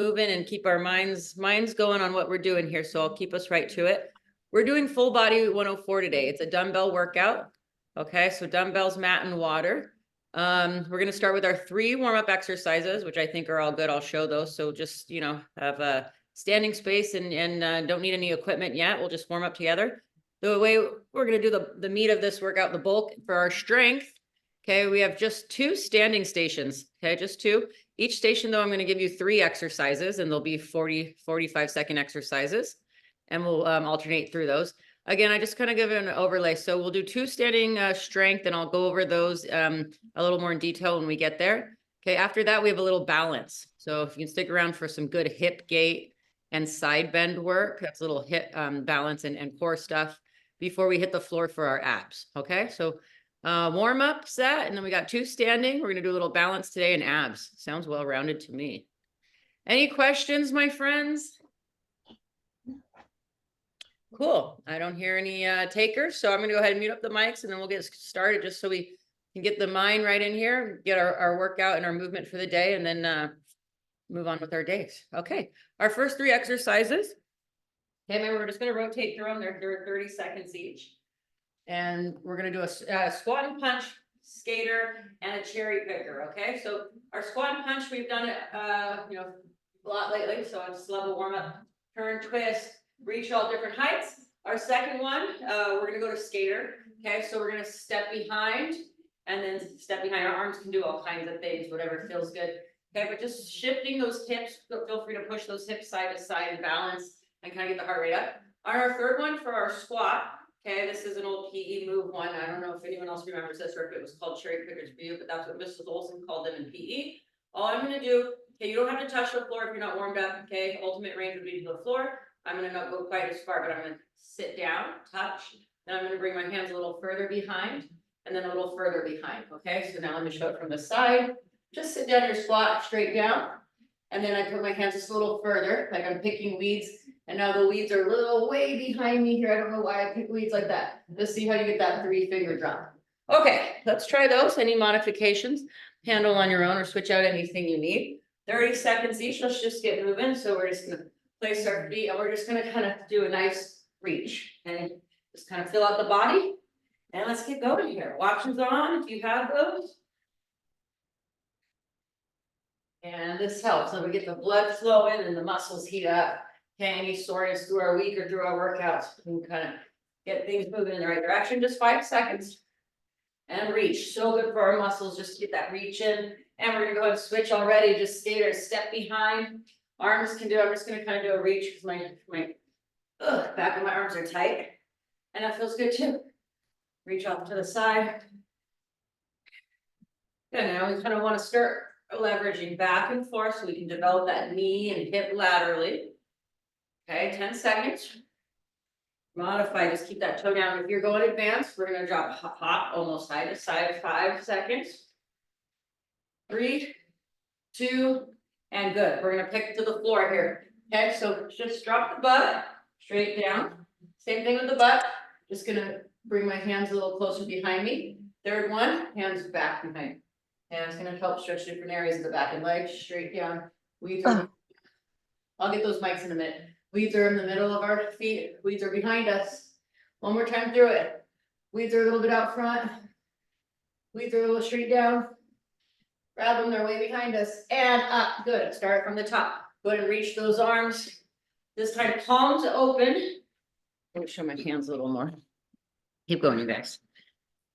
moving and keep our minds going on what we're doing here. So I'll keep us right to it. We're doing full body 104 today. It's a dumbbell workout. Okay, so dumbbells, mat, and water. We're going to start with our 3 warm-up exercises, which I think are all good. I'll show those. So just, have a standing space and don't need any equipment yet. We'll just warm up together. The way we're going to do the meat of this workout, the bulk for our strength. Okay, we have just 2 standing stations. Okay, just 2. Each station, though, I'm going to give you 3 exercises, and they'll be 45-second exercises, and we'll alternate through those. Again, I just kind of give it an overlay. So we'll do 2 standing strength, and I'll go over those a little more in detail when we get there. Okay, after that, we have a little balance. So if you can stick around for some good hip gait and side bend work, that's a little hip balance and core stuff before we hit the floor for our abs. Okay, so warm up set, and then we got 2 standing. We're going to do a little balance today and abs. Sounds well-rounded to me. Any questions, my friends? Cool. I don't hear any takers, so I'm going to go ahead and mute up the mics, and then we'll get started just so we can get the mind right in here, get our workout and our movement for the day, and then move on with our days. Okay, our first 3 exercises. Okay, remember, we're just going to rotate through them. They're 30 seconds each. And we're going to do a squat and punch, skater, and a cherry picker. Okay, so our squat and punch, we've done it a lot lately, so it's level warm up, turn, twist, reach all different heights. Our second one, we're going to go to skater. Okay, so we're going to step behind and then step behind. Our arms can do all kinds of things, whatever feels good. Okay, but just shifting those hips, feel free to push those hips side to side and balance and kind of get the heart rate up. On our third one for our squat, okay, this is an old PE move one. I don't know if anyone else remembers this or if it was called cherry pickers for you, but that's what Mrs. Olson called them in PE. All I'm going to do, okay, you don't have to touch the floor if you're not warmed up. Okay, ultimate range would be to the floor. I'm going to not go quite as far, but I'm going to sit down, touch. Then I'm going to bring my hands a little further behind and then a little further behind. Okay, so now let me show it from the side. Just sit down your squat straight down. And then I put my hands just a little further, like I'm picking weeds. And now the weeds are a little way behind me here. I don't know why I pick weeds like that. Let's see how you get that 3-finger drop. Okay, let's try those. Any modifications? Handle on your own or switch out anything you need. 30 seconds each. Let's just get moving. So we're just going to place our feet and we're just going to kind of do a nice reach and just kind of fill out the body. And let's get going here. Watches on if you have those. And this helps. So we get the blood flowing and the muscles heat up. Okay, any soreness through our week or through our workouts, we can kind of get things moving in the right direction. Just 5 seconds. And reach. So good for our muscles, just to get that reach in. And we're gonna go ahead and switch already. Just skater, step behind. Arms can do, I'm just gonna kind of do a reach because my back of my arms are tight. And that feels good too. Reach off to the side. Good, now we kind of want to start leveraging back and forth so we can develop that knee and hip laterally. Okay, 10 seconds. Modify, just keep that toe down. If you're going advanced, we're going to drop hop almost side to side, 5 seconds. 3, 2, and good. We're going to pick to the floor here. Okay, so just drop the butt straight down. Same thing with the butt. Just going to bring my hands a little closer behind me. Third one, hands back behind. And it's going to help stretch different areas of the back and legs straight down. Weeds are, I'll get those mics in a minute. Weeds are in the middle of our feet. Weeds are behind us. One more time through it. Weeds are a little bit out front. Weeds are a little straight down. Grab them, they're way behind us. And up, good. Start from the top. Go ahead and reach those arms. This time palms open. Let me show my hands a little more. Keep going, you guys.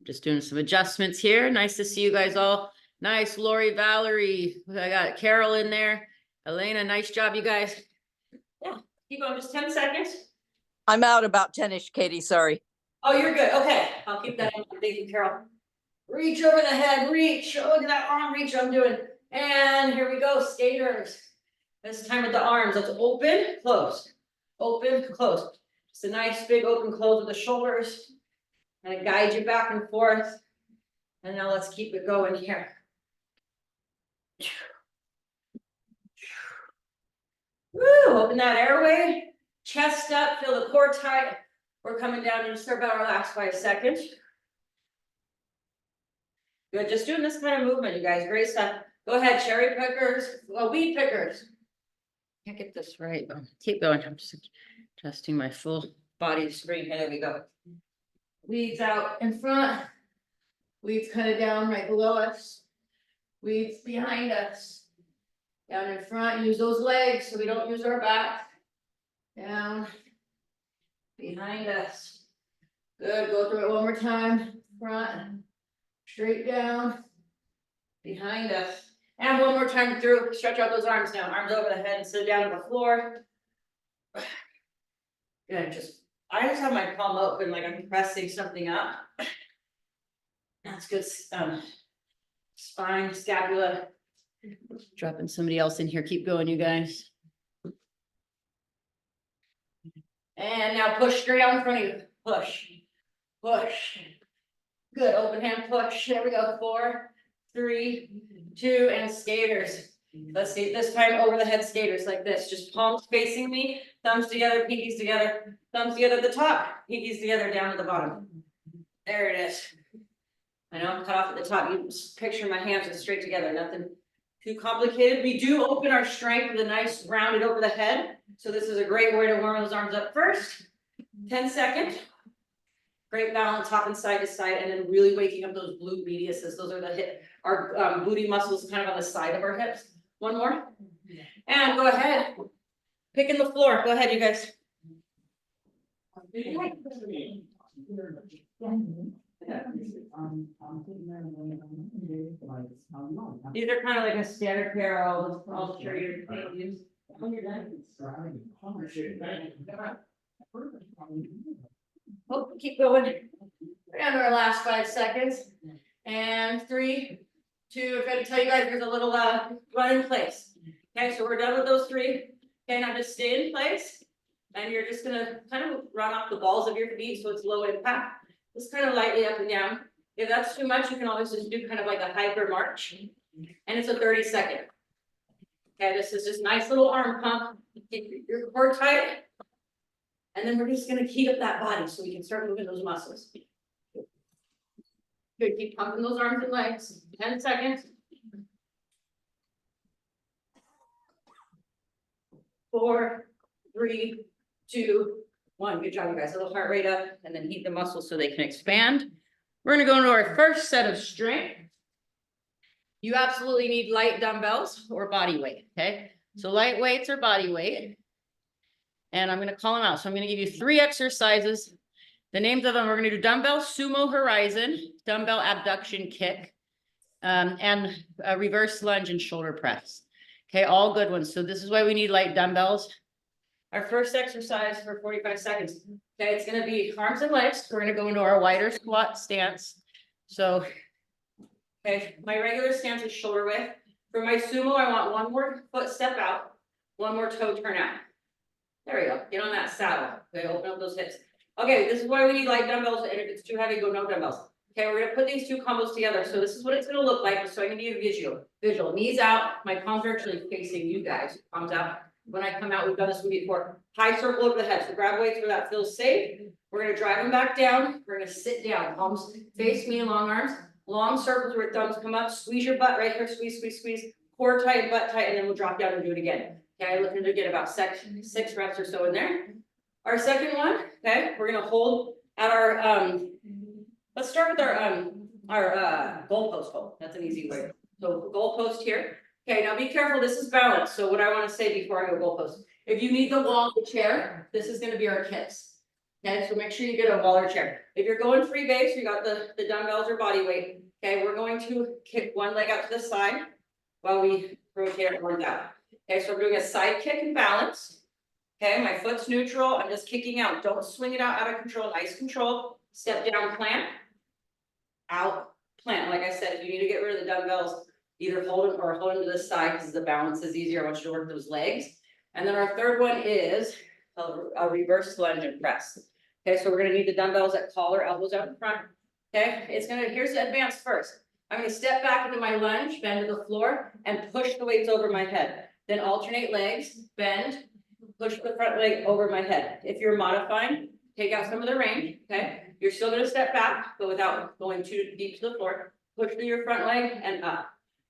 Just doing some adjustments here. Nice to see you guys all. Nice, Lori, Valerie. I got Carol in there. Elena, nice job, you guys. Yeah, keep going, just 10 seconds. I'm out about 10-ish, Katie, sorry. Oh, you're good. Okay, I'll keep that in mind. Thank you, Carol. Reach over the head, reach. Oh, look at that arm reach I'm doing. And here we go, skaters. This time with the arms. Let's open, close. Open, close. Just a nice big open close with the shoulders. And guide you back and forth. And now let's keep it going here. Woo, open that airway, chest up, feel the core tight. We're coming down just for about our last 5 seconds. Good, just doing this kind of movement, you guys, great stuff. Go ahead, cherry pickers, weed pickers. Can't get this right. Keep going. I'm just adjusting my full body screen. There we go. Weeds out in front. Weeds kind of down right below us. Weeds behind us. Down in front, use those legs so we don't use our back. Down. Behind us. Good, go through it one more time. Front. Straight down. Behind us. And one more time through. Stretch out those arms now. Arms over the head and sit down on the floor. Good, I just have my palm open like I'm pressing something up. That's good. Spine, scapula. Dropping somebody else in here. Keep going, you guys. And now push straight out in front of you. Push. Push. Good. Open hand push. There we go. 4, 3, 2, and skaters. Let's see. This time over the head skaters like this. Just palms facing me. Thumbs together. Pinkies together. Thumbs together at the top. Pinkies together down at the bottom. There it is. I know I'm cut off at the top. You just picture my hands are straight together. Nothing too complicated. We do open our strength with a nice rounded over the head. So this is a great way to warm those arms up first. 10 seconds. Great balance, hopping side to side, and then really waking up those glute mediuses. Those are the hip, our booty muscles kind of on the side of our hips. One more. And go ahead. Picking the floor. Go ahead, you guys. These are kind of like a standard pair. I'll show you. Oh, keep going. And our last 5 seconds. And 3, 2. I've got to tell you guys there's a little run in place. Okay, so we're done with those 3. Okay, now just stay in place. And you're just gonna kind of run off the balls of your feet so it's low impact. Just kind of lightly up and down. If that's too much, you can always just do kind of like a hyper march. And it's a 30-second. Okay, this is just nice little arm pump. Keep your core tight. And then we're just gonna heat up that body so we can start moving those muscles. Good, keep pumping those arms and legs. 10 seconds. 4, 3, 2, 1. Good job, you guys. A little heart rate up and then heat the muscles so they can expand. We're gonna go into our first set of strength. You absolutely need light dumbbells or body weight, okay? So light weights or body weight. And I'm gonna call them out. So I'm gonna give you 3 exercises. The names of them, we're gonna do dumbbell Sumo Horizon, dumbbell Abduction Kick, and a reverse lunge and shoulder press. Okay, all good ones. So this is why we need light dumbbells. Our first exercise for 45 seconds. Okay, it's gonna be arms and legs. We're gonna go into our wider squat stance. So, okay, my regular stance is shoulder width. For my sumo, I want 1 more foot step out, 1 more toe turn out. There we go. Get on that saddle. Okay, open up those hips. Okay, this is why we need light dumbbells. And if it's too heavy, go no dumbbells. Okay, we're gonna put these 2 combos together. So this is what it's gonna look like. So I'm gonna give you a visual. Knees out. My palms are actually facing you guys. Palms out. When I come out, we've done this one before. High circle over the head. So grab weights where that feels safe. We're gonna drive them back down. We're gonna sit down. Palms face me, long arms. Long circles where thumbs come up. Squeeze your butt right here. Squeeze, squeeze, squeeze. Core tight, butt tight, and then we'll drop down and do it again. Okay, looking to get about 6 reps or so in there. Our second one, okay, we're gonna hold at our let's start with our goalpost hold. That's an easy way. So goalpost here. Okay, now be careful, this is balance. So what I want to say before I go goalpost, if you need the wall or chair, this is gonna be our kicks. Okay, so make sure you get a wall or chair. If you're going free base, you got the dumbbells or body weight. Okay, we're going to kick 1 leg out to the side while we rotate our arms out. Okay, so we're doing a side kick and balance. Okay, my foot's neutral. I'm just kicking out. Don't swing it out of control. Nice control. Step down, plant. Out, plant. Like I said, if you need to get rid of the dumbbells, either hold them or hold them to the side because the balance is easier. I want you to work those legs. And then our third one is a reverse lunge and press. Okay, so we're gonna need the dumbbells at collar, elbows out in front. Okay, here's the advance first. I'm gonna step back into my lunge, bend to the floor, and push the weights over my head. Then alternate legs, bend, push the front leg over my head. If you're modifying, take out some of the range, okay? You're still gonna step back, but without going too deep to the floor. Push through your front leg and up.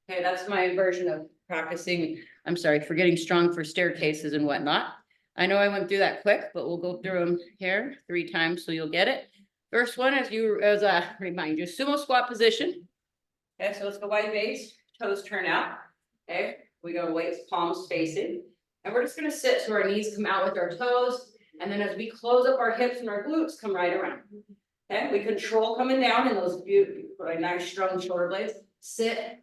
Okay, that's my version of practicing, for getting strong for staircases and whatnot. I know I went through that quick, but we'll go through them here 3 times so you'll get it. First one, as a remind you, sumo squat position. Okay, so it's the wide base, toes turn out. Okay, we go weights, palms facing. And we're just gonna sit so our knees come out with our toes. And then as we close up our hips and our glutes, come right around. Okay, we control coming down in those beautiful, nice strong shoulder blades. Sit,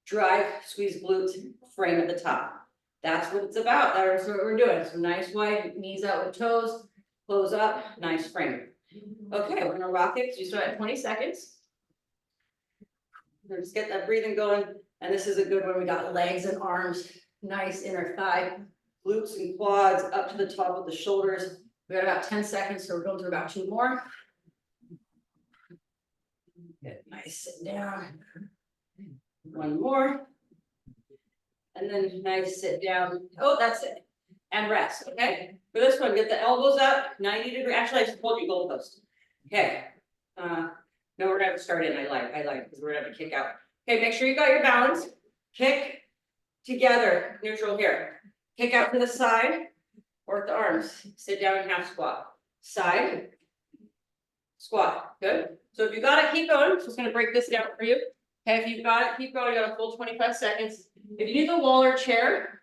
drive, squeeze glutes, frame at the top. That's what it's about. That's what we're doing. So nice wide knees out with toes, close up, nice frame. Okay, we're gonna rock it. So you start at 20 seconds. Just get that breathing going. And this is a good one. We got legs and arms, nice inner thigh, glutes and quads up to the top of the shoulders. We got about 10 seconds, so we're going through about 2 more. Good, nice, sit down. 1 more. And then nice sit down. Oh, that's it. And rest, okay? For this one, get the elbows up, 90 degrees. Actually, I just told you goalpost. Okay. No, we're gonna have to start in. I like, because we're gonna have to kick out. Okay, make sure you got your balance. Kick together, neutral here. Kick out to the side, work the arms. Sit down and half squat. Side, squat. Good. So if you got it, keep going. So it's gonna break this down for you. Okay, if you've got it, keep going. You got a full 25 seconds. If you need the wall or chair,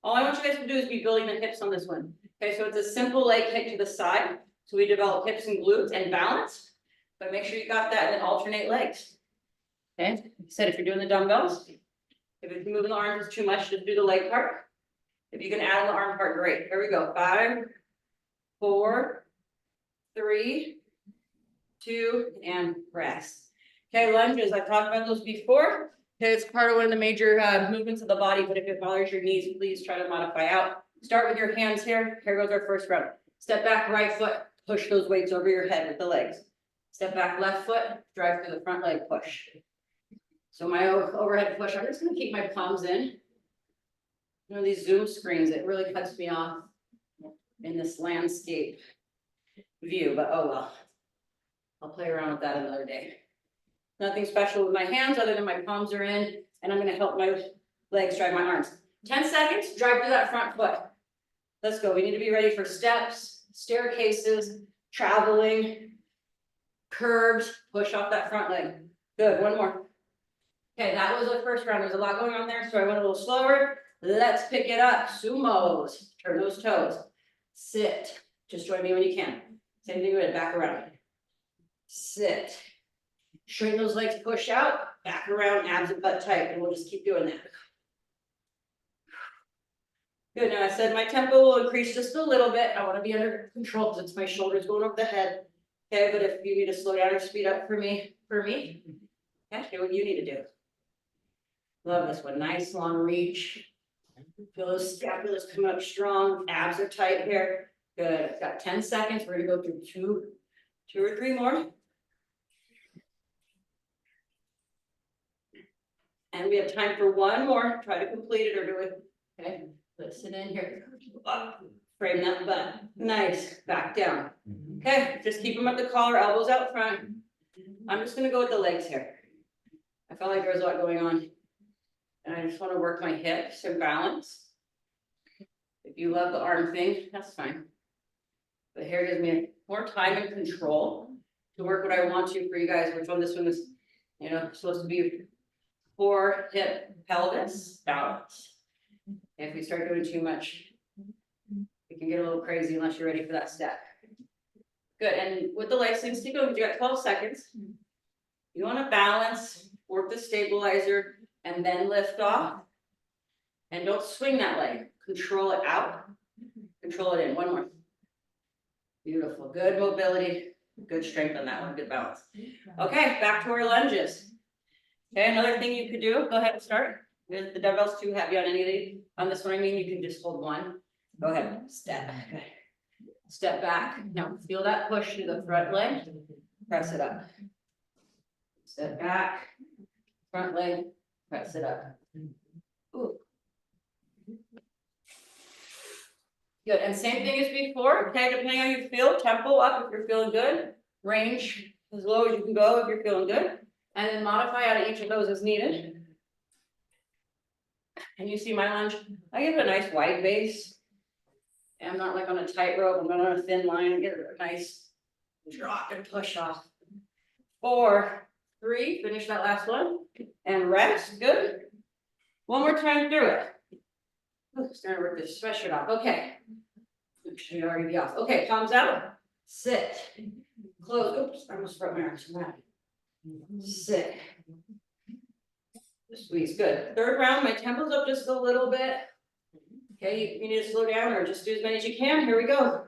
all I want you guys to do is be building the hips on this one. Okay, so it's a simple leg kick to the side. So we develop hips and glutes and balance. But make sure you got that and then alternate legs. Okay, like I said, if you're doing the dumbbells, if you're moving the arms is too much, just do the leg part. If you can add the arm part, great. Here we go. 5, 4, 3, 2, and rest. Okay, lunges. I've talked about those before. Okay, it's part of one of the major movements of the body, but if it bothers your knees, please try to modify out. Start with your hands here. Here goes our first round. Step back, right foot, push those weights over your head with the legs. Step back, left foot, drive through the front leg, push. So my overhead push, I'm just gonna keep my palms in. You know, these Zoom screens, it really cuts me off in this landscape view, but oh well. I'll play around with that another day. Nothing special with my hands other than my palms are in, and I'm gonna help my legs drive my arms. 10 seconds, drive through that front foot. Let's go. We need to be ready for steps, staircases, traveling, curbs, push off that front leg. Good, 1 more. Okay, that was the first round. There's a lot going on there, so I went a little slower. Let's pick it up. Sumos. Turn those toes. Sit. Just join me when you can. Same thing with it. Back around. Sit. Straighten those legs, push out. Back around, abs and butt tight, and we'll just keep doing that. Good. Now I said my tempo will increase just a little bit. I want to be under control because it's my shoulders going over the head. Okay, but if you need to slow down or speed up for me, okay, do what you need to do. Love this one. Nice long reach. Feel those scapulas come up strong. Abs are tight here. Good. I've got 10 seconds. We're gonna go through two or three more. And we have time for 1 more. Try to complete it or do it. Okay, listen in here. Up. Frame that butt. Nice. Back down. Okay, just keep them at the collar, elbows out front. I'm just gonna go with the legs here. I felt like there was a lot going on. And I just want to work my hips and balance. If you love the arm thing, that's fine. But here gives me more time and control to work what I want to for you guys, which one this one is, you know, supposed to be core, hip, pelvis, balance. If we start doing too much, it can get a little crazy unless you're ready for that step. Good, and with the legs, things keep going. You got 12 seconds. You want to balance, work the stabilizer, and then lift off. And don't swing that leg. Control it out. Control it in. 1 more. Beautiful. Good mobility. Good strength on that one. Good balance. Okay, back to our lunges. Okay, another thing you could do, go ahead and start. If the dumbbell's too heavy on any of these, on this one, I mean, you can just hold 1. Go ahead. Step. Okay. Step back. Now feel that push through the front leg. Press it up. Step back. Front leg. Press it up. Ooh. Good, and same thing as before, okay, depending on how you feel, tempo up if you're feeling good, range as low as you can go if you're feeling good, and then modify out of each of those as needed. And you see my lunge, I give it a nice wide base. And I'm not like on a tightrope, I'm not on a thin line, I get a nice drop and push off. 4, 3, finish that last one, and rest, good. One more time through it. Ooh, starting to rip this sweatshirt off, okay. Should already be off, okay, palms out, sit, close, oops, I almost broke my arms, sit. Squeeze, good. Third round, my tempo's up just a little bit. Okay, you need to slow down or just do as many as you can. Here we go.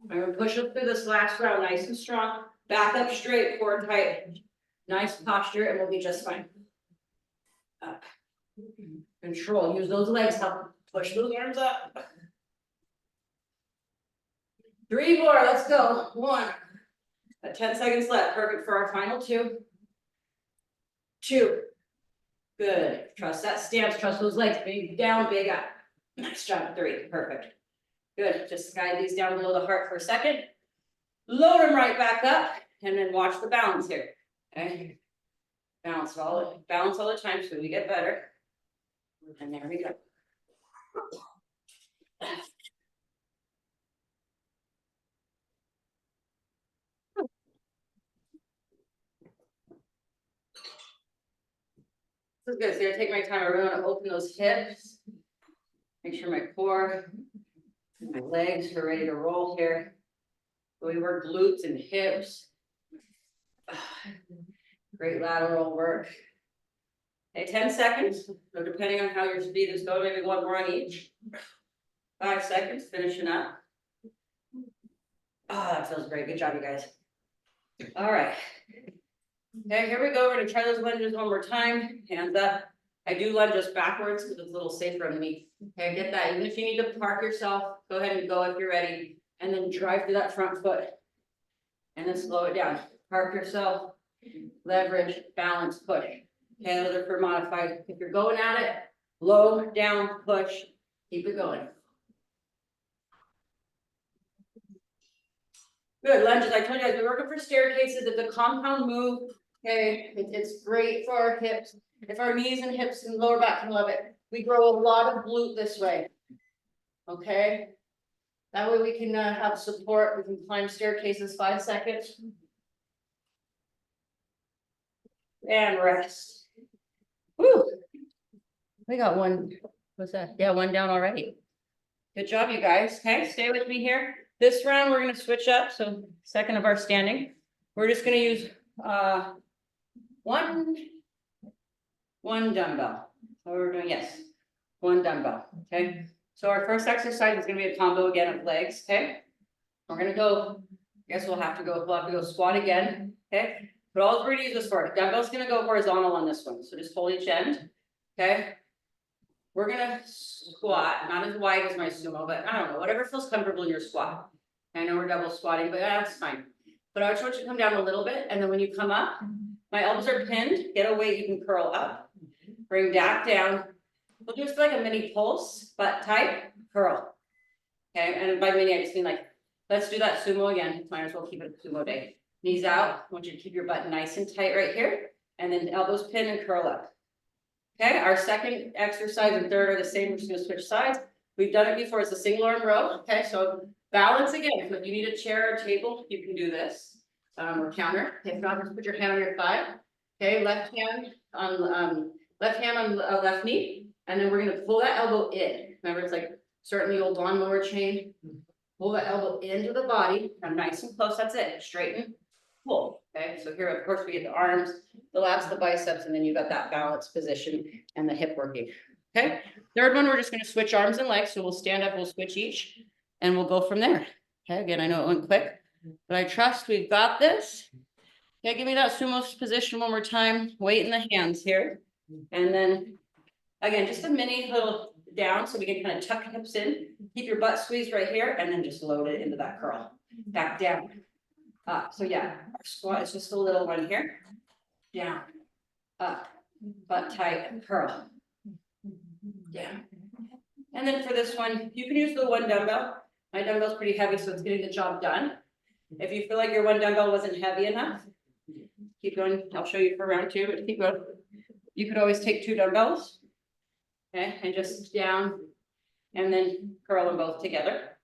I'm gonna push up through this last round, nice and strong. Back up straight, core tight. Nice posture, and we'll be just fine. Up. Control, use those legs, help push those arms up. 3 more, let's go. 1. 10 seconds left, perfect for our final 2. 2. Good, trust that stance, trust those legs, big down, big up. Nice job, 3, perfect. Good, just guide these down below the heart for a second. Lower them right back up, and then watch the balance here, okay? Balance all the time so we get better. And there we go. This is good, so I take my time, I really want to open those hips. Make sure my core and my legs are ready to roll here. So we work glutes and hips. Great lateral work. Okay, 10 seconds. So depending on how your speed is going, maybe 1 more on each. 5 seconds, finishing up. Oh, that feels great. Good job, you guys. All right. Okay, here we go. We're gonna try those lunges one more time. Hands up. I do lunges backwards because it's a little safer on me. Okay, get that. Even if you need to park yourself, go ahead and go if you're ready. And then drive through that front foot. And then slow it down. Park yourself, leverage, balance, push. Okay, those are for modified. If you're going at it, low, down, push, keep it going. Good, lunges. I told you guys, we're working for staircases. It's a compound move. Okay, it's great for our hips. If our knees and hips and lower back can love it, we grow a lot of glute this way. Okay, that way we can have support. We can climb staircases 5 seconds. And rest. Woo! We got one. What's that? Yeah, 1 down already. Good job, you guys. Okay, stay with me here. This round, we're going to switch up. So, second of our standing. We're just going to use one dumbbell. So we're doing, yes, 1 dumbbell. Okay. So our first exercise is going to be a combo again of legs. Okay. We're going to go, I guess we'll have to go squat again. Okay. But all we're going to use this for, dumbbell's going to go horizontal on this one. So just hold each end. Okay. We're going to squat, not as wide as my sumo, but I don't know, whatever feels comfortable in your squat. I know we're double squatting, but that's fine. But I just want you to come down a little bit. And then when you come up, my elbows are pinned. Get a weight, you can curl up. Bring back down. We'll do just like a mini pulse, butt tight, curl. Okay, and by mini, I just mean like, let's do that sumo again. Might as well keep it a sumo day. Knees out. I want you to keep your butt nice and tight right here. And then elbows pin and curl up. Okay, our second exercise and third are the same. We're just gonna switch sides. We've done it before. It's a single arm row. Okay, so balance again. So if you need a chair or table, you can do this. Or counter. If not, just put your hand on your thigh. Okay, left hand on left knee, and then we're gonna pull that elbow in. Remember, it's like starting the old lawnmower chain. Pull that elbow into the body. Come nice and close. That's it. Straighten, pull. Okay, so here, of course, we get the arms, the lats, the biceps, and then you got that balance position and the hip working. Okay, third one, we're just gonna switch arms and legs. So we'll stand up, we'll switch each, and we'll go from there. Okay, again, I know it went quick, but I trust we've got this. Okay, give me that sumo position one more time. Weight in the hands here. And then, again, just a mini little down so we can kind of tuck hips in. Keep your butt squeezed right here, and then just load it into that curl. Back down. Up. So yeah, our squat is just a little one here. Down. Up. Butt tight. Curl. Down. And then for this one, you can use the 1 dumbbell. My dumbbell's pretty heavy, so it's getting the job done. If you feel like your 1 dumbbell wasn't heavy enough, keep going. I'll show you for round 2, but keep going. You could always take 2 dumbbells Okay, and just down, and then curl them both together.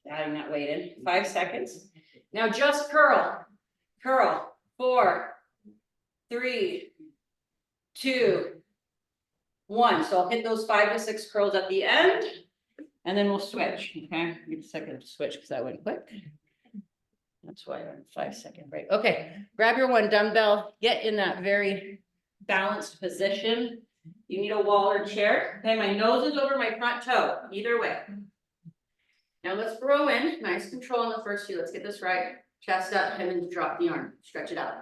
Adding that weight in, 5 seconds. Now just curl, curl, 4, 3, 2, 1. So I'll hit those 5 to 6 curls at the end, and then we'll switch, okay? Give me a second to switch because that went quick. That's why I'm 5-second break. Okay, grab your one dumbbell, get in that very balanced position. You need a wall or chair. Okay, my nose is over my front toe, either way. Now let's throw in, nice control on the first two. Let's get this right. Chest up and then drop the arm, stretch it out.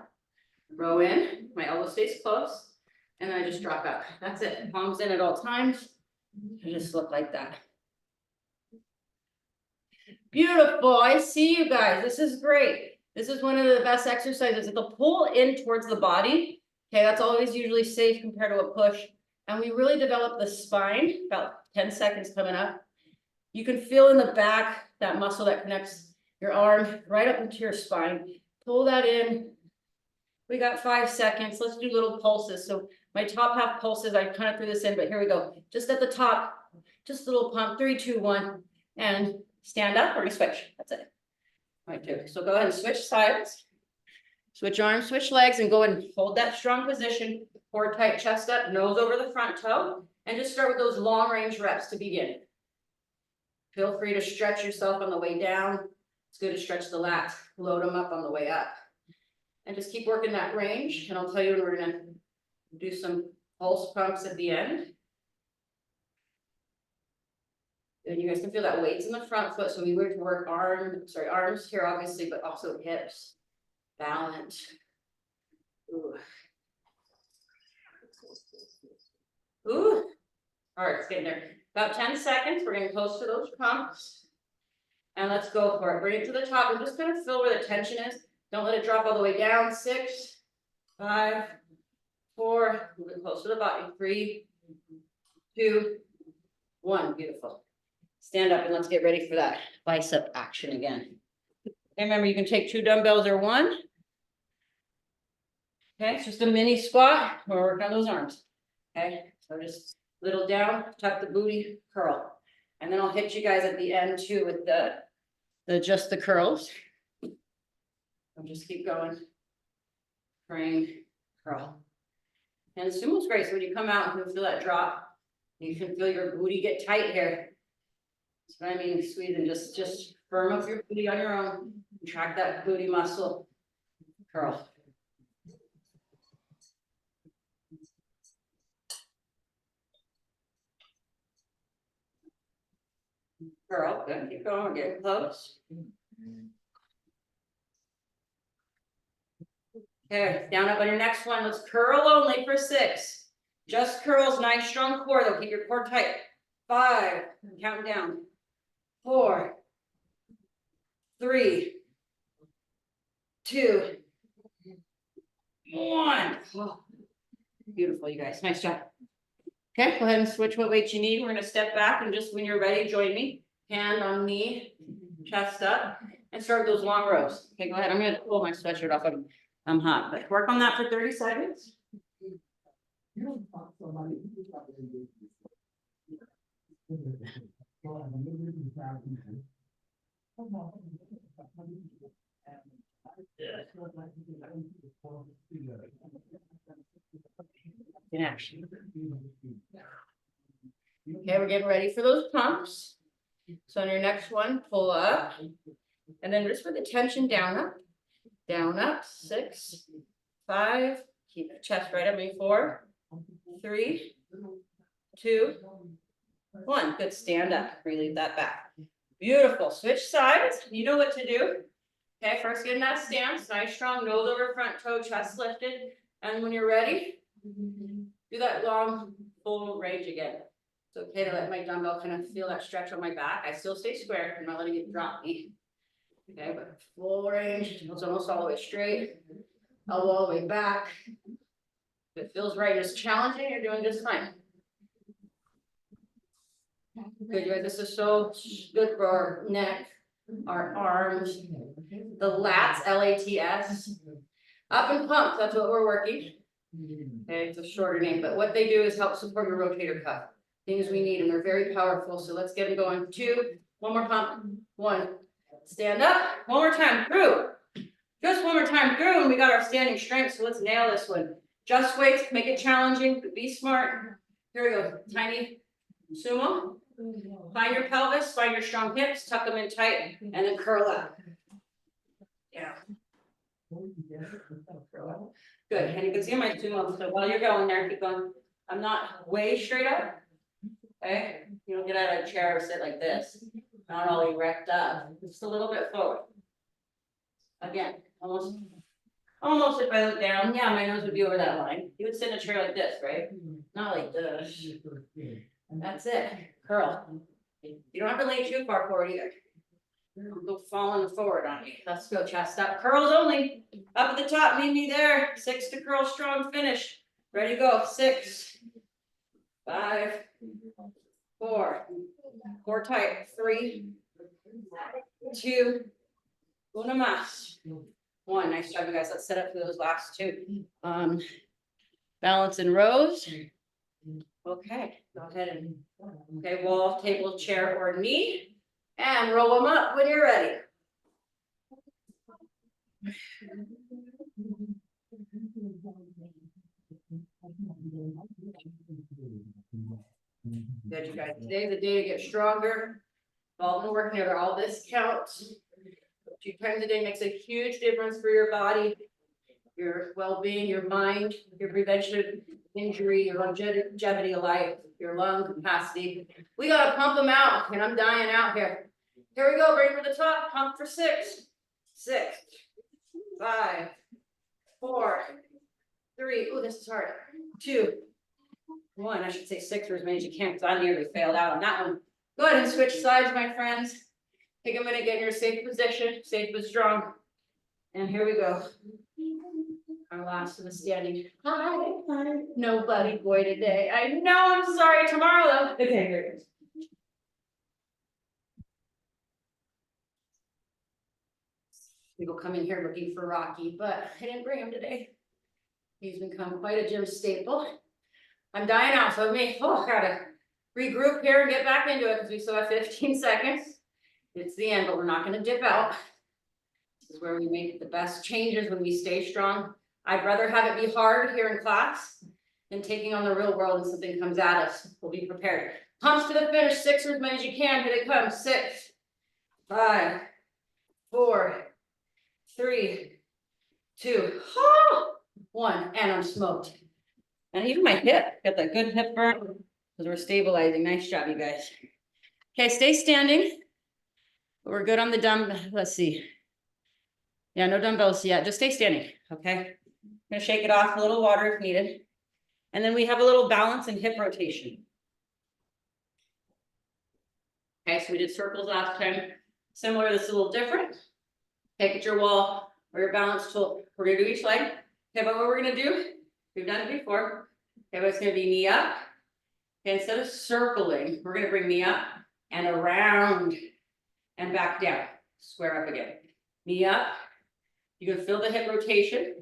Row in, my elbow stays close, and then I just drop out. That's it, palms in at all times. I just look like that. Beautiful, I see you guys, this is great. This is one of the best exercises. It'll pull in towards the body. Okay, that's always usually safe compared to a push. And we really develop the spine, about 10 seconds coming up. You can feel in the back, that muscle that connects your arm right up into your spine. Pull that in. We got 5 seconds. Let's do little pulses. So my top half pulses, I kind of threw this in, but here we go. Just at the top, just a little pump, 3, 2, 1, and stand up. We're gonna switch, that's it. Right, two. So go ahead and switch sides. Switch arms, switch legs, and go and hold that strong position. Core tight, chest up, nose over the front toe. And just start with those long range reps to begin. Feel free to stretch yourself on the way down. It's good to stretch the lats, load them up on the way up. And just keep working that range. And I'll tell you when we're gonna do some pulse pumps at the end. And you guys can feel that weight's in the front foot. So we were to work arms here obviously, but also hips. Balance. Ooh. Ooh. All right, it's getting there. About 10 seconds, we're getting close to those pumps. And let's go for it. Bring it to the top and just kind of feel where the tension is. Don't let it drop all the way down. 6, 5, 4, moving close to the body. 3, 2, 1. Beautiful. Stand up and let's get ready for that bicep action again. Okay, remember you can take 2 dumbbells or 1. Okay, it's just a mini squat. We're working on those arms. Okay, so just little down, tuck the booty, curl. And then I'll hit you guys at the end too with just the curls. I'll just keep going. Frame, curl. And sumo's great. So when you come out, you can feel that drop. You can feel your booty get tight here. That's what I mean, squeezing. Just firm up your booty on your own. Track that booty muscle. Curl. Curl, good, keep going, we're getting close. Okay, down up on your next one, let's curl only for 6. Just curls, nice strong core though, keep your core tight. 5, count down. 4, 3, 2, 1. Oh, beautiful, you guys, nice job. Okay, go ahead and switch what weight you need. We're gonna step back and just when you're ready, join me. Hand on knee, chest up, and start those long rows. Okay, go ahead. I'm gonna pull my sweatshirt off. I'm hot, but work on that for 30 seconds. In action. Okay, we're getting ready for those pumps. So on your next one, pull up, and then just with the tension down up, 6, 5, keep the chest right at me, 4, 3, 2, 1. Good, stand up, relieve that back. Beautiful, switch sides, you know what to do. Okay, first get in that stance, nice strong nose over front toe, chest lifted, and when you're ready, do that long, full range again. It's okay to let my dumbbell kind of feel that stretch on my back. I still stay square. I'm not letting it drop me. Okay, but full range. It's almost all the way straight. Elbow all the way back. If it feels right, it's challenging. You're doing just fine. Good, you guys. This is so good for our neck, our arms, the lats, L-A-T-S. Up and pump. That's what we're working. Okay, it's a shorter name, but what they do is help support your rotator cuff. Things we need, and they're very powerful. So let's get them going. 2, one more pump. 1, stand up. One more time through. Just one more time through, and we got our standing strength. So let's nail this one. Just weights, make it challenging, but be smart. Here we go. Tiny sumo. Find your pelvis, find your strong hips, tuck them in tight, and then curl up. Yeah. Good. And you can see my sumo. So while you're going there, keep going. I'm not way straight up. Okay. You don't get out of a chair or sit like this. Not all erect up. Just a little bit forward. Again, almost if I look down, yeah, my nose would be over that line. You would sit in a chair like this, right? Not like this. And that's it. Curl. You don't have to lay too far forward either. Don't go falling forward on me. Let's go chest up. Curls only. Up at the top, meet me there. 6 to curl strong finish. Ready, go. 6, 5, 4. Core tight. 3, 2, 1 más. 1. Nice job, you guys. Let's set up for those last 2. Balance in rows. Okay, go ahead and okay, wall, table, chair, or knee, and roll them up when you're ready. Good, you guys. Today's the day to get stronger. All the work together, all this counts. 2 times a day makes a huge difference for your body, your well-being, your mind, your prevention of injury, your longevity of life, your lung capacity. We gotta pump them out, and I'm dying out here. Here we go, bring them to the top, pump for 6, 6, 5, 4, 3, oh, this is hard, 2, 1, I should say 6 for as many as you can, because I nearly failed out on that one. Go ahead and switch sides, my friends. Take a minute, get in your safe position, safe but strong. And here we go. Our last of the standing. Hi, nobody boy today. I know, I'm sorry. Tomorrow though. Okay, here it is. People come in here looking for Rocky, but I didn't bring him today. He's become quite a gym staple. I'm dying out, so gotta regroup here and get back into it because we still have 15 seconds. It's the end, but we're not gonna dip out. This is where we make the best changes when we stay strong. I'd rather have it be hard here in class than taking on the real world and something comes at us. We'll be prepared. Pumps to the finish, 6 or as many as you can. Here they come. 6, 5, 4, 3, 2, 1, and I'm smoked. And even my hip, got that good hip burn because we're stabilizing. Nice job, you guys. Okay, stay standing. We're good on the let's see. Yeah, no dumbbells yet. Just stay standing. Okay. I'm gonna shake it off, a little water if needed. And then we have a little balance and hip rotation. Okay, so we did circles last time. Similar, this is a little different. Okay, get your wall or your balance tool. We're gonna do each leg. Okay, but what we're gonna do, we've done it before. Okay, but it's gonna be knee up. Okay, instead of circling, we're gonna bring knee up and around and back down. Square up again. Knee up. You can feel the hip rotation.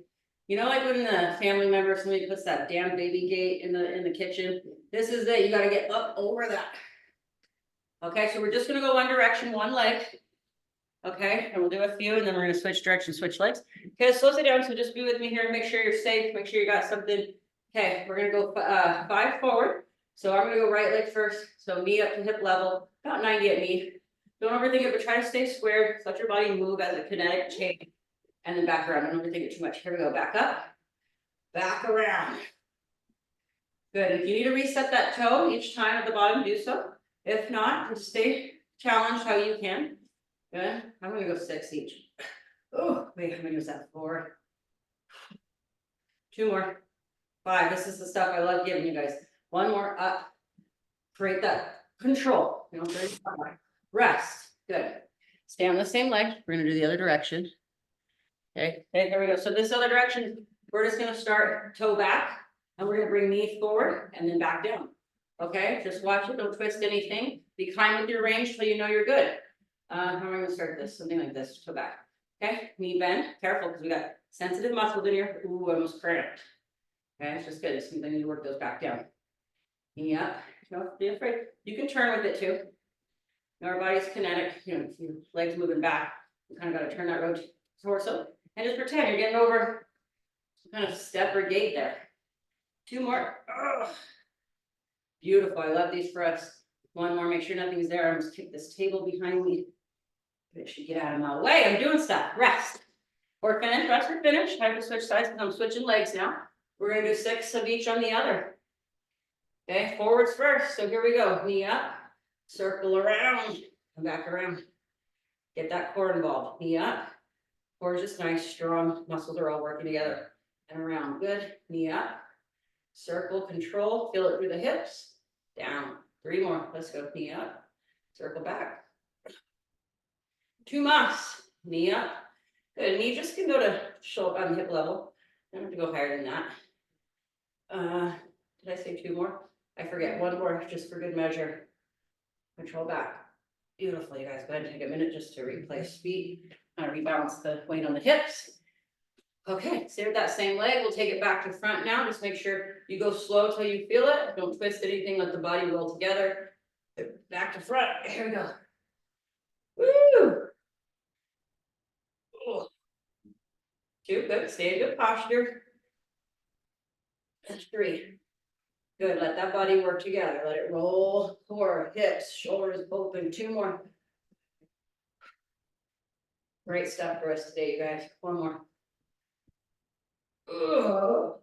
You know, like when the family member, somebody puts that damn baby gate in the kitchen. This is it. You got to get up over that. Okay, so we're just gonna go one direction, one leg. Okay, and we'll do a few, and then we're gonna switch directions, switch legs. Okay, slow it down. So just be with me here. Make sure you're safe. Make sure you got something. Okay, we're gonna go 5 forward. So I'm gonna go right leg first. So knee up to hip level, about 90 at knee. Don't overthink it, but try to stay squared. Let your body move as a kinetic chain. And then back around. Don't overthink it too much. Here we go. Back up. Back around. Good. If you need to reset that toe each time at the bottom, do so. If not, just stay challenged how you can. Good. I'm going to go 6 each. Oh, wait. How many was that? 4. 2 more. 5. This is the stuff I love giving you guys. 1 more. Up. Create that control. You know, rest. Good. Stay on the same leg. We're going to do the other direction. Okay, here we go. So this other direction, we're just gonna start toe back and we're gonna bring knee forward and then back down. Okay, just watch it, don't twist anything. Be kind with your range till you know you're good. How am I gonna start this? Something like this, toe back. Okay, knee bend, careful because we got sensitive muscles in here. Ooh, I almost cramped. Okay, it's just good. It's something you work those back down. Knee up. Don't be afraid. You can turn with it too. Our body's kinetic. You know, if your legs moving back, you kind of got to turn that road torso and just pretend you're getting over some kind of step or gait there. 2 more. Ugh. Beautiful. I love these for us. 1 more. Make sure nothing's there. I'm just kick this table behind me. It should get out of my way. I'm doing stuff. Rest. Or finish. Rest or finish. I have to switch sides because I'm switching legs now. We're going to do 6 of each on the other. Okay, forwards first. So here we go. Knee up, circle around, come back around. Get that core involved. Knee up. Core is just nice, strong. Muscles are all working together. And around. Good. Knee up. Circle, control. Feel it through the hips. Down. 3 more. Let's go. Knee up. Circle back. 2 more. Knee up. Good. Knee just can go to shoulder on hip level. Don't have to go higher than that. Did I say 2 more? I forget. 1 more just for good measure. Control back. Beautiful, you guys. Go ahead and take a minute just to replace feet. Rebalance the weight on the hips. Okay, stay with that same leg. We'll take it back to front now. Just make sure you go slow till you feel it. Don't twist anything. Let the body roll together. Back to front. Here we go. Woo! Oh. 2, good. Stay in good posture. 3. Good, let that body work together. Let it roll, core, hips, shoulders open. 2 more. Great stuff for us today, you guys. 1 more. Ugh.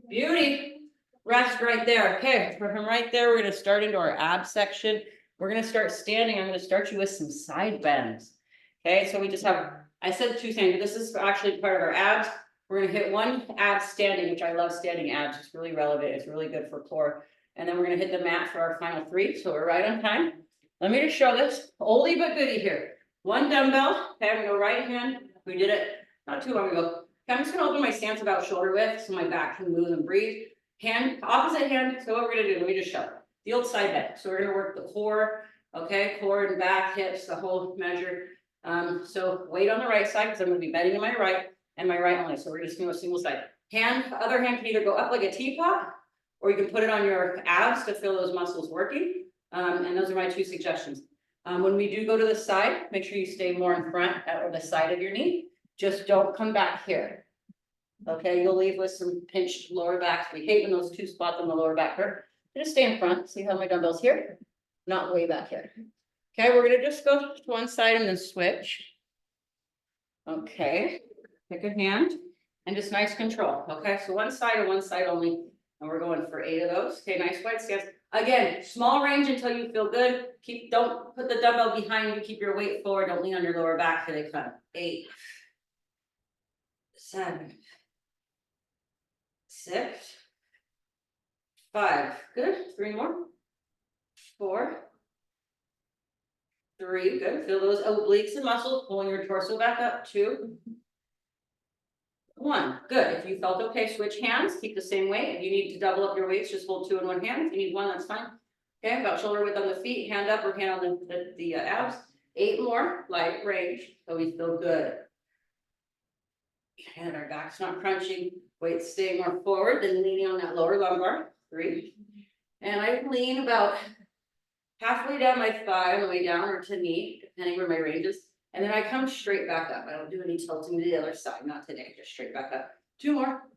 Beauty. Rest right there. Okay, from right there, we're gonna start into our ab section. We're gonna start standing. I'm gonna start you with some side bends. Okay, so we just have, I said 2 things, but this is actually part of our abs. We're gonna hit 1 ab standing, which I love standing abs. It's really relevant. It's really good for core. And then we're gonna hit the mat for our final 3. So we're right on time. Let me just show this. Oldie but goodie here. 1 dumbbell. Okay, I'm gonna go right hand. We did it not too long ago. Okay, I'm just gonna open my stance about shoulder width so my back can move and breathe. Hand, opposite hand. So what we're gonna do, let me just show. The old side bend. So we're gonna work the core. Okay, core and back, hips, the whole measure. So weight on the right side because I'm gonna be bending to my right. And my right only, so we're just gonna do a single side. Hand, other hand can either go up like a teapot, or you can put it on your abs to feel those muscles working. And those are my 2 suggestions. When we do go to the side, make sure you stay more in front or the side of your knee. Just don't come back here. Okay, you'll leave with some pinched lower backs. We hate when those 2 spots on the lower back hurt. Just stay in front. See how my dumbbell's here? Not way back here. Okay, we're gonna just go to one side and then switch. Okay. Pick a hand and just nice control. Okay, so one side or one side only, and we're going for 8 of those. Okay, nice wide stance. Again, small range until you feel good. Don't put the dumbbell behind you. Keep your weight forward. Don't lean on your lower back. Here they come. 8, 7, 6, 5. Good. 3 more. 4, 3. Good. Feel those obliques and muscles pulling your torso back up. 2. 1, good. If you felt okay, switch hands, keep the same weight. If you need to double up your weights, just hold 2 in one hand. If you need 1, that's fine. Okay, about shoulder width on the feet, hand up or hand on the abs. 8 more, light range, so we feel good. And our back's not crunching, weight staying more forward than leaning on that lower lumbar. 3. And I lean about halfway down my thigh on the way down or to knee, depending where my range is. And then I come straight back up. I don't do any tilting to the other side, not today, just straight back up. 2 more.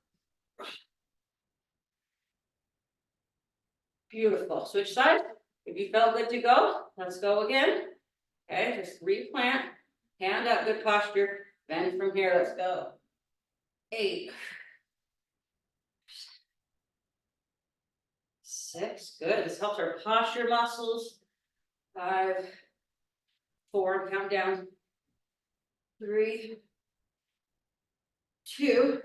Beautiful. Switch sides. If you felt good to go, let's go again. Okay, just replant. Hand up, good posture. Bend from here, let's go. 8. 6, good. This helps our posture muscles. 5, 4, count down. 3, 2,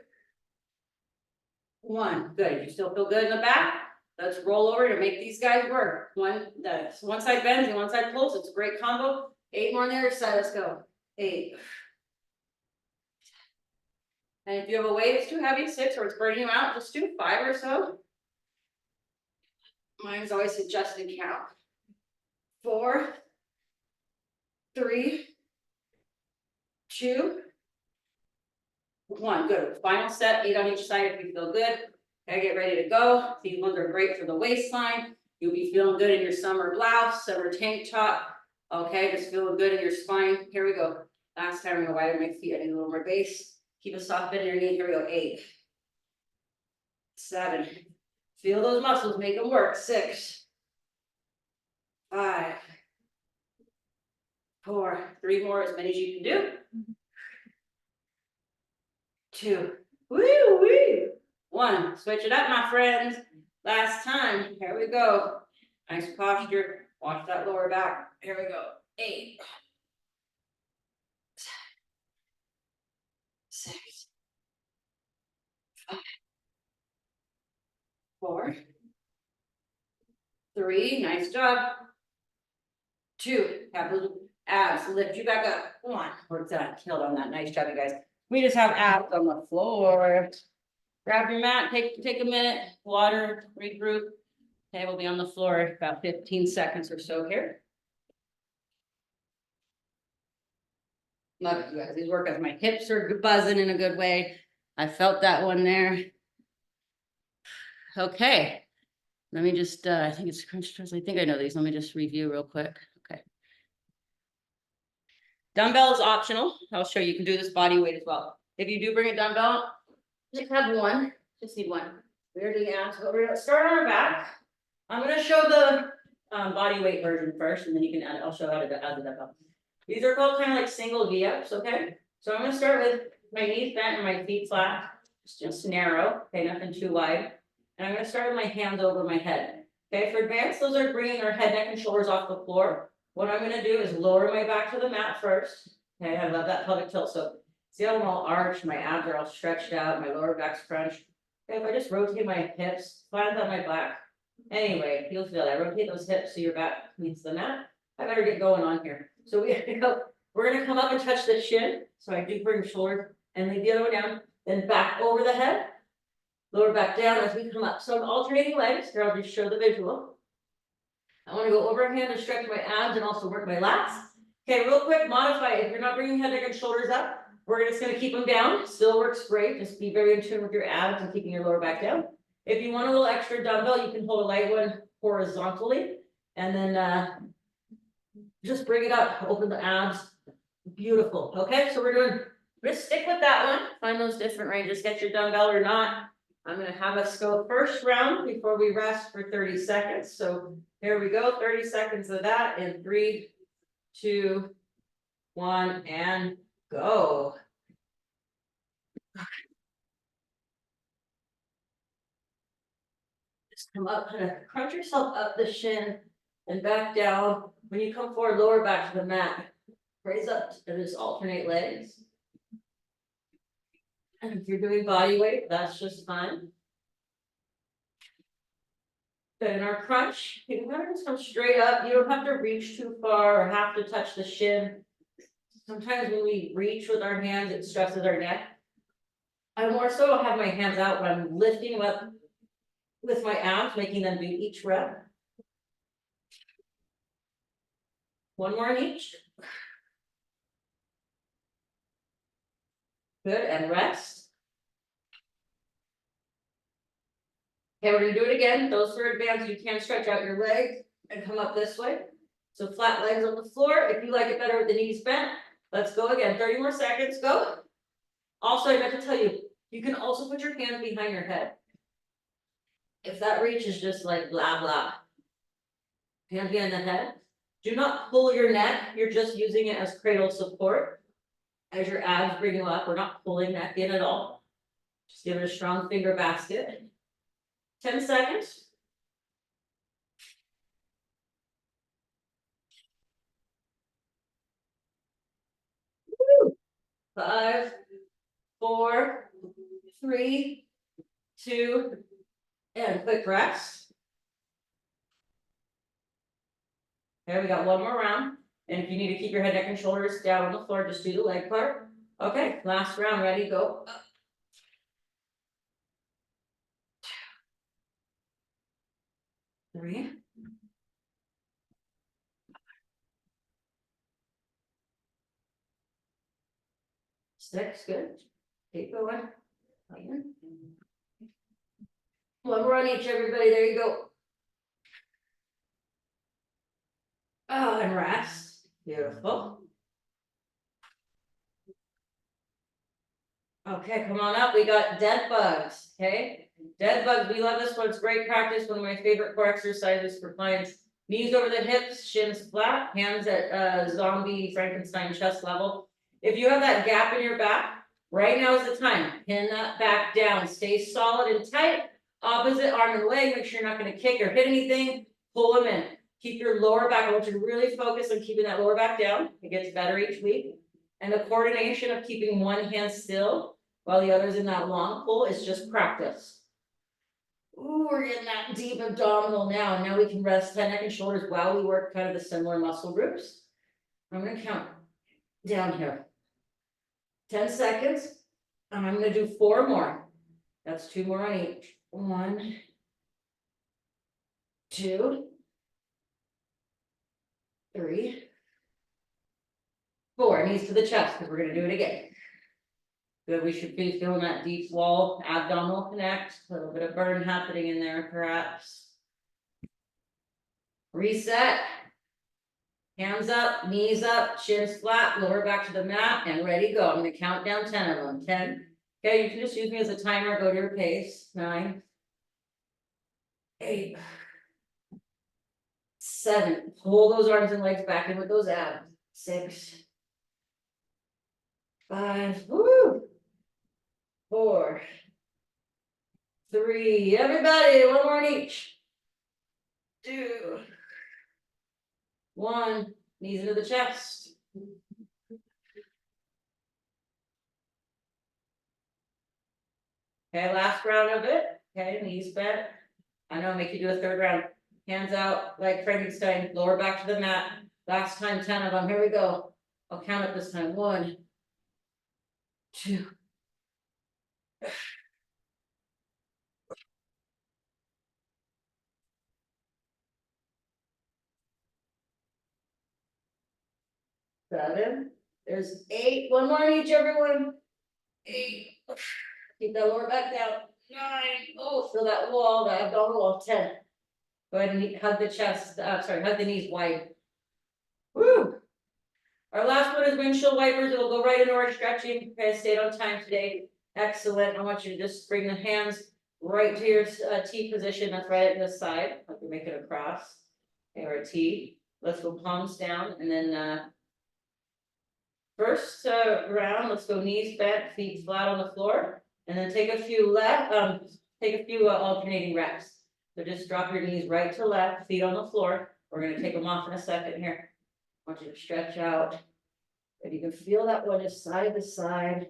1. Good. You still feel good in the back? Let's roll over to make these guys work. One side bends and one side pulls. It's a great combo. 8 more on the other side. Let's go. 8. And if you have a weight that's too heavy, 6, or it's burning you out, just do 5 or so. Mine's always suggested count. 4, 3, 2, 1. Good. Final set, 8 on each side if you feel good. Okay, get ready to go. These ones are great for the waistline. You'll be feeling good in your summer blouse, summer tank top. Okay, just feeling good in your spine. Here we go. Last time I'm gonna widen my feet. I need a little more base. Keep a soft bend in your knee. Here we go. 8, 7. Feel those muscles, make them work. 6, 5, 4, 3 more, as many as you can do. 2, woo, woo. 1, switch it up, my friends. Last time, here we go. Nice posture, watch that lower back. Here we go. 8, 6, 5, 4, 3, nice job. 2, have those abs, lift you back up. 1, we're done, killed on that, nice job, you guys. We just have abs on the floor. Grab your mat, take a minute, water, regroup. Okay, we'll be on the floor about 15 seconds or so here. Love it, you guys, these workouts, my hips are buzzing in a good way. I felt that one there. Okay, let me just, I think it's Crunch+Twist. I think I know these. Let me just review real quick. Okay. Dumbbell is optional. I'll show you, you can do this body weight as well. If you do bring a dumbbell, just have one, just need one. We're doing abs, but we're gonna start on our back. I'm gonna show the body weight version first, and then you can add, I'll show how to add the dumbbell. These are called kind of like single V-ups, okay? So I'm gonna start with my knees bent and my feet flat, just narrow, okay, nothing too wide. And I'm gonna start with my hands over my head. Okay, for advanced, those are bringing our head, neck, and shoulders off the floor. What I'm gonna do is lower my back to the mat first. Okay, I love that pelvic tilt. So see how I'm all arched, my abs are all stretched out, my lower back's crunched. Okay, if I just rotate my hips, flat on my back. Anyway, you'll feel that. Rotate those hips so your back meets the mat. I better get going on here. So we're gonna come up and touch the shin. So I do bring shoulder and leave the other one down, then back over the head, lower back down as we come up. So I'm alternating legs. Here, I'll just show the visual. I want to go overhand to stretch my abs and also work my lats. Okay, real quick, modify it. If you're not bringing head, neck, and shoulders up, we're just gonna keep them down. Still works great. Just be very in tune with your abs and keeping your lower back down. If you want a little extra dumbbell, you can hold a light one horizontally, and then just bring it up, open the abs. Beautiful. Okay, so we're gonna stick with that one. Find those different ranges, get your dumbbell or not. I'm gonna have us go first round before we rest for 30 seconds. So here we go, 30 seconds of that in 3, 2, 1, and go. Just come up, kind of crunch yourself up the shin and back down. When you come forward, lower back to the mat. Raise up and just alternate legs. And if you're doing body weight, that's just fine. Then in our crunch, you can just come straight up. You don't have to reach too far or have to touch the shin. Sometimes when we reach with our hands, it stresses our neck. I more so have my hands out when I'm lifting them up with my abs, making them do each rep. One more in each. Good, and rest. Okay, we're gonna do it again. Those for advanced, you can stretch out your legs and come up this way. So flat legs on the floor. If you like it better with the knees bent, let's go again. 30 more seconds, go. Also, I meant to tell you, you can also put your hands behind your head. If that reach is just like blah, blah. Hands behind the head. Do not pull your neck. You're just using it as cradle support. As your abs bring you up, we're not pulling neck in at all. Just give it a strong finger basket. 10 seconds. Woo. 5, 4, 3, 2, and quick rest. Okay, we got one more round. And if you need to keep your head, neck, and shoulders down on the floor, just do the leg part. Okay, last round, ready, go. 3, 6, good. Keep going. One more on each, everybody. There you go. Oh, and rest. Beautiful. Okay, come on up. We got dead bugs. Okay. Dead bugs. We love this one. It's great practice. One of my favorite core exercises for clients. Knees over the hips, shins flat, hands at zombie Frankenstein chest level. If you have that gap in your back, right now is the time. Pin that back down. Stay solid and tight. Opposite arm and leg. Make sure you're not going to kick or hit anything. Pull them in. Keep your lower back. I want you to really focus on keeping that lower back down. It gets better each week. And the coordination of keeping one hand still while the other's in that long pull is just practice. Ooh, we're getting that deep abdominal now. And now we can rest head, neck, and shoulders while we work kind of the similar muscle groups. I'm going to count down here. 10 seconds. And I'm going to do 4 more. That's 2 more on each. 1, 2, 3, 4. Knees to the chest because we're going to do it again. Good. We should be feeling that deep wall, abdominal connect. A little bit of burn happening in there, perhaps. Reset. Hands up, knees up, shins flat, lower back to the mat, and ready to go. I'm going to count down 10 of them. 10. Okay, you can just use me as a timer. Go to your pace. 9, 8, 7. Pull those arms and legs back in with those abs. 6, 5. Woo! 4, 3. Everybody, 1 more on each. 2, 1. Knees into the chest. Okay, last round of it. Okay, knees bent. I know, I'll make you do a 3rd round. Hands out like Frankenstein, lower back to the mat. Last time, 10 of them. Here we go. I'll count it this time. 1, 2. Seven. There's 8. 1 more on each, everyone. 8. Keep that lower back down. 9. Oh, feel that wall, that abdominal wall. 10. Go ahead and hug the chest. Hug the knees wide. Woo! Our last one is windshield wipers. It'll go right into our stretching. Okay, stayed on time today. Excellent. I want you to just bring the hands right to your T position. That's right at this side. I can make it a cross. Okay, or a T. Let's go palms down, and then first round. Let's go knees bent, feet flat on the floor, and then take a few alternating reps. So just drop your knees right to left, feet on the floor. We're going to take them off in a second here. I want you to stretch out. And you can feel that one is side to side.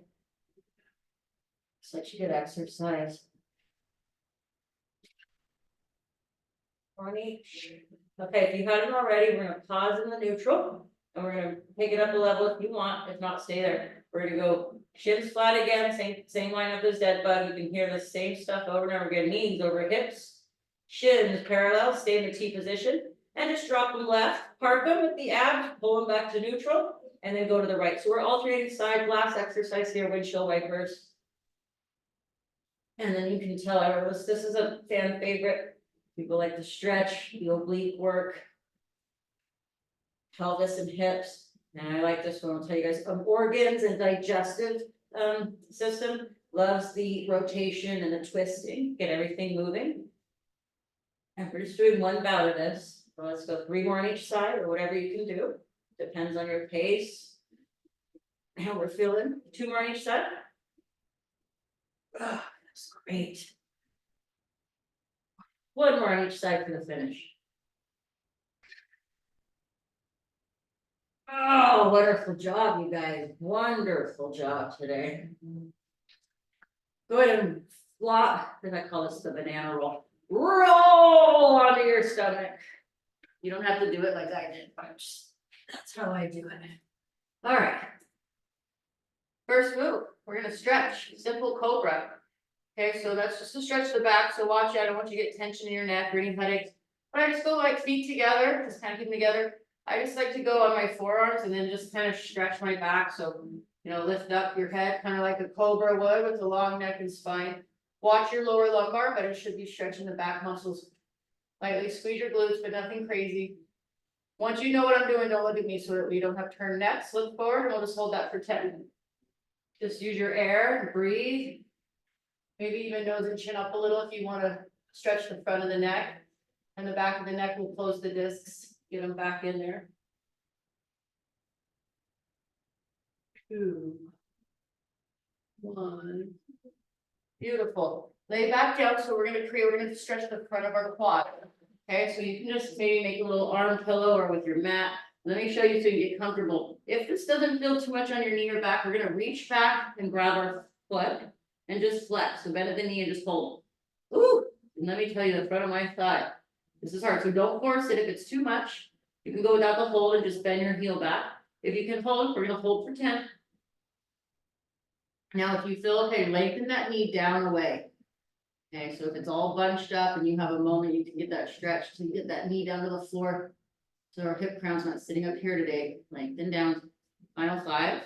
Such a good exercise. On each. Okay, if you haven't already, we're going to pause in the neutral. And we're going to pick it up a level if you want. If not, stay there. We're going to go shins flat again. Same lineup as dead bug. You can hear the same stuff over and over again. Knees over hips. Shins parallel. Stay in the T position. And just drop them left. Park them with the abs. Pull them back to neutral. And then go to the right. So we're alternating side. Last exercise here. Windshield wipers. And then you can tell this is a fan favorite. People like to stretch, the oblique work. Pelvis and hips, and I like this one. I'll tell you guys, organs and digestive system loves the rotation and the twisting, get everything moving. And we're just doing 1 bout of this. So let's go 3 more on each side, or whatever you can do. Depends on your pace, how we're feeling. 2 more on each side. Oh, that's great. 1 more on each side for the finish. Oh, wonderful job, you guys. Wonderful job today. Go ahead and flop. Then I call this the banana roll. Roll onto your stomach. You don't have to do it like I did, folks. That's how I do it. All right. First move, we're going to stretch. Simple cobra. Okay, so that's just to stretch the back. So watch out. I don't want you to get tension in your neck or any headaches. But I just go like feet together, just kind of keep them together. I just like to go on my forearms and then just kind of stretch my back. So, lift up your head, kind of like a cobra would with a long neck and spine. Watch your lower lumbar, but it should be stretching the back muscles. Lightly squeeze your glutes, but nothing crazy. Once you know what I'm doing, don't look at me so that we don't have turn necks. Look forward and we'll just hold that for 10. Just use your air and breathe. Maybe even nose and chin up a little if you want to stretch the front of the neck. And the back of the neck will close the discs. Get them back in there. 2, 1. Beautiful. Lay back down. So we're going to stretch the front of our quad. Okay, so you can just maybe make a little arm pillow or with your mat. Let me show you so you get comfortable. If this doesn't feel too much on your knee or back, we're going to reach back and grab our foot and just flex. So bend at the knee and just hold. Ooh, and let me tell you, the front of my thigh. This is hard. So don't force it. If it's too much, you can go without the hold and just bend your heel back. If you can hold, we're going to hold for 10. Now, if you feel okay, lengthen that knee down away. Okay, so if it's all bunched up and you have a moment, you can get that stretch to get that knee down to the floor. So our hip crown's not sitting up here today. Lengthen down. Final 5.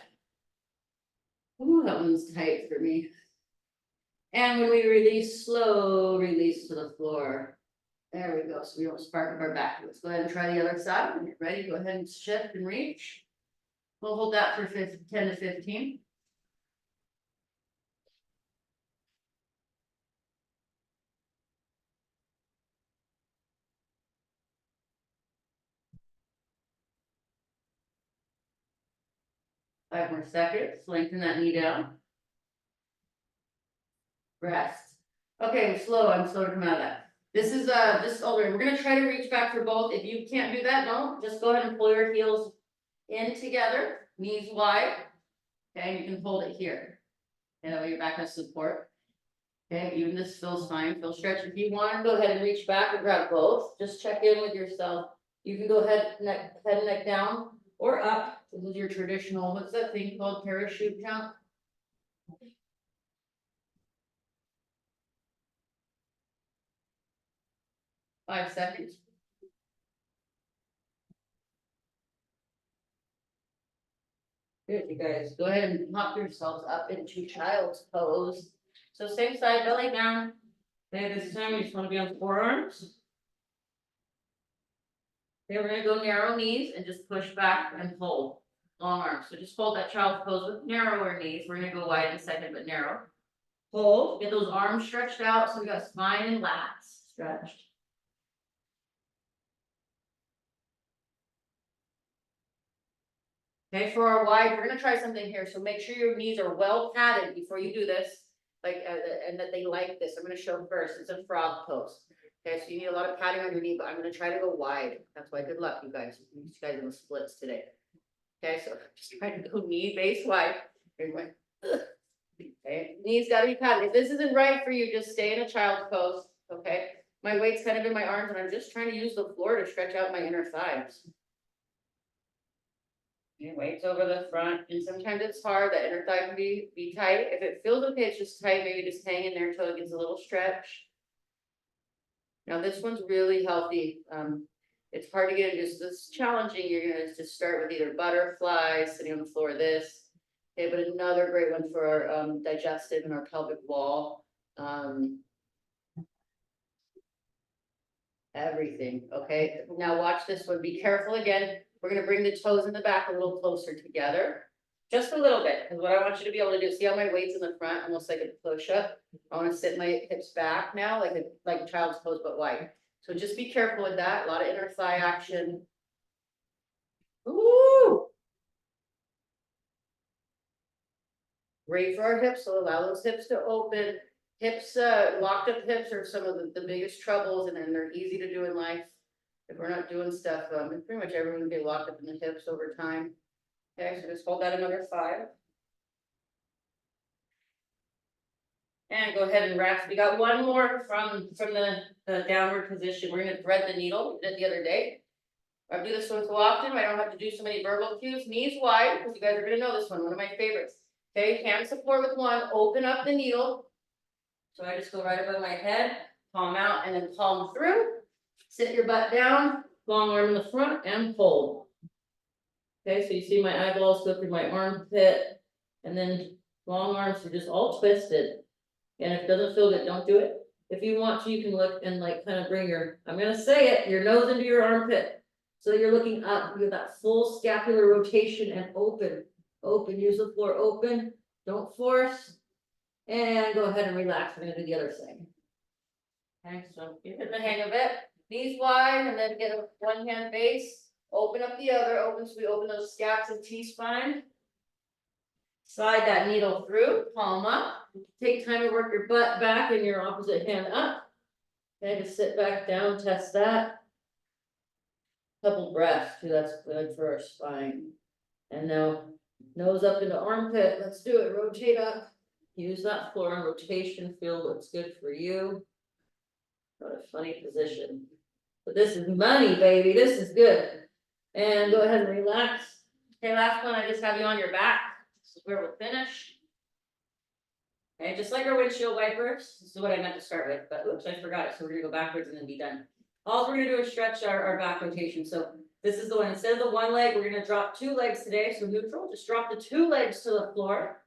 Ooh, that one's tight for me. And when we release, slow release to the floor. There we go. So we don't spark up our back. Let's go ahead and try the other side. When you're ready, go ahead and shift and reach. We'll hold that for 10 to 15. Five more seconds. Lengthen that knee down. Rest. Okay, I'm slow to come out of that. This is just over. We're gonna try to reach back for both. If you can't do that, no, just go ahead and pull your heels in together, knees wide. Okay, and you can hold it here. And that way your back has support. Okay, even this feels fine. Feel stretch. If you want to go ahead and reach back and grab both, just check in with yourself. You can go head and neck down or up. This is your traditional, what's that thing called? Parachute jump. 5 seconds. Good, you guys. Go ahead and pop yourselves up into child's pose. So same side, belly down. Okay, this time we just want to be on forearms. Okay, we're gonna go narrow knees and just push back and hold. Long arms. So just hold that child's pose with narrower knees. We're gonna go wide in a second, but narrow. Hold. Get those arms stretched out. So we got spine and lats stretched. Okay, for our wide, we're gonna try something here. So make sure your knees are well padded before you do this, and that they like this. I'm gonna show first. It's a frog pose. Okay, so you need a lot of padding on your knee, but I'm gonna try to go wide. That's why good luck, you guys. You guys in the splits today. Okay, so just try to go knee base wide. Okay, knees gotta be padded. If this isn't right for you, just stay in a child's pose. Okay, my weight's kind of in my arms, and I'm just trying to use the floor to stretch out my inner thighs. And weights over the front, and sometimes it's hard. That inner thigh can be tight. If it feels okay, it's just tight. Maybe just hang in there until it gets a little stretch. Now this one's really healthy. It's hard to get into. This challenging. You're gonna just start with either butterflies, sitting on the floor. This, okay, but another great one for our digestive and our pelvic wall. Everything. Okay. Now watch this one. Be careful again. We're gonna bring the toes in the back a little closer together. Just a little bit, because what I want you to be able to do, see how my weight's in the front, almost like a push-up. I want to sit my hips back now, like a child's pose, but wide. So just be careful with that. A lot of inner thigh action. Ooh. Great for our hips, so allow those hips to open. Hips, locked up hips are some of the biggest troubles, and then they're easy to do in life. If we're not doing stuff, pretty much everyone will get locked up in the hips over time. Okay, so just hold that another 5. And go ahead and rest. We got one more from the downward position. We're gonna thread the needle. We did the other day. I do this one so often, I don't have to do so many verbal cues. Knees wide, because you guys are gonna know this one of my favorites. Okay, hand support with one, open up the needle. So I just go right above my head, palm out, and then palm through. Sit your butt down, long arm in the front, and hold. Okay, so you see my eyeballs go through my armpit, and then long arms are just all twisted. And if it doesn't feel good, don't do it. If you want to, you can look and like kind of bring your, I'm gonna say it, your nose into your armpit. So you're looking up, you have that full scapular rotation and open, use the floor open, don't force. And go ahead and relax, we're gonna do the other side. Okay, so you're getting the hang of it, knees wide and then get a one hand base, open up the other, so we open those scaps and T-spine. Slide that needle through, palm up, take time to work your butt back and your opposite hand up. Okay, just sit back down, test that. Couple breaths too, that's good for our spine. And now nose up into armpit, let's do it, rotate up. Use that floor rotation, feel what's good for you. What a funny position. But this is money, baby, this is good. And go ahead and relax. Okay, last one, I just have you on your back. This is where we'll finish. Okay, just like our windshield wipers, this is what I meant to start with, but oops, I forgot it, so we're gonna go backwards and then be done. All we're gonna do is stretch our back rotation, so this is the one, instead of the one leg, we're gonna drop two legs today, so neutral, just drop the two legs to the floor.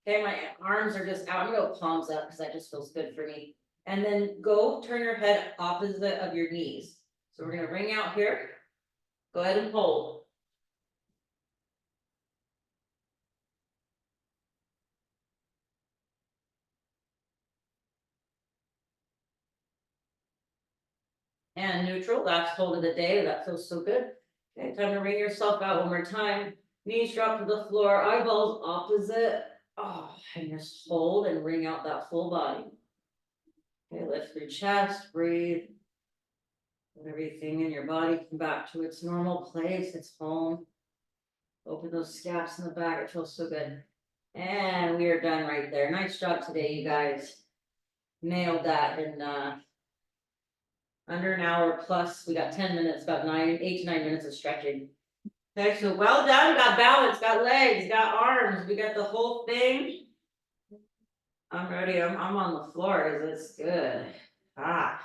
Okay, my arms are just out, I'm gonna go palms up, because that just feels good for me. And then go turn your head opposite of your knees. So we're gonna ring out here, go ahead and hold. And neutral, last hold of the day, that feels so good. Okay, time to ring yourself out one more time. Knees drop to the floor, eyeballs opposite. Oh, and just hold and ring out that full body. Okay, lift your chest, breathe. Let everything in your body come back to its normal place, its home. Open those scaps in the back, it feels so good. And we are done right there. Nice job today, you guys. Nailed that in under an hour plus. We got 10 minutes, about 8 to 9 minutes of stretching. Okay, so well done. Got balance, got legs, got arms. We got the whole thing. I'm ready. I'm on the floor. Is this good? Ah.